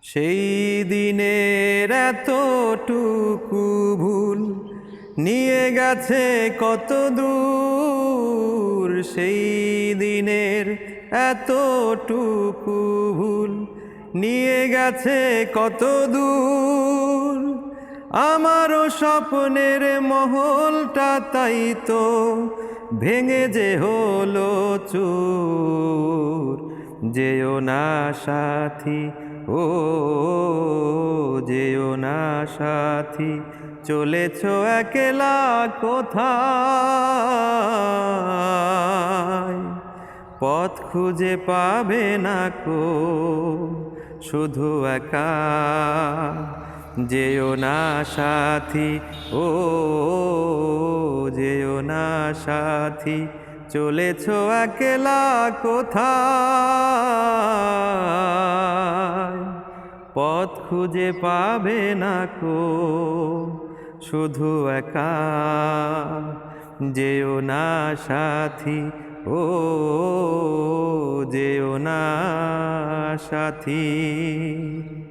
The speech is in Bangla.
সেই দিনের এতটুকু ভুল নিয়ে গেছে কত দূর। সেই দিনের এতটুকু ভুল নিয়ে গেছে কত দূর। আমারও স্বপ্নের মহলটা তাই তো ভেঙে যে হলো চুর। যেও না সাথী, ও যেও না সাথী, চলেছ একলা কোথায়? পথ খুঁজে পাবে না কো, শুধু একা। যেও না সাথী, ও যেও না সাথী, চলেছ একলা কোথায়? পথ খুঁজে পাবে না কো, শুধু একা। যেও না সাথী, ও যেও না সাথী।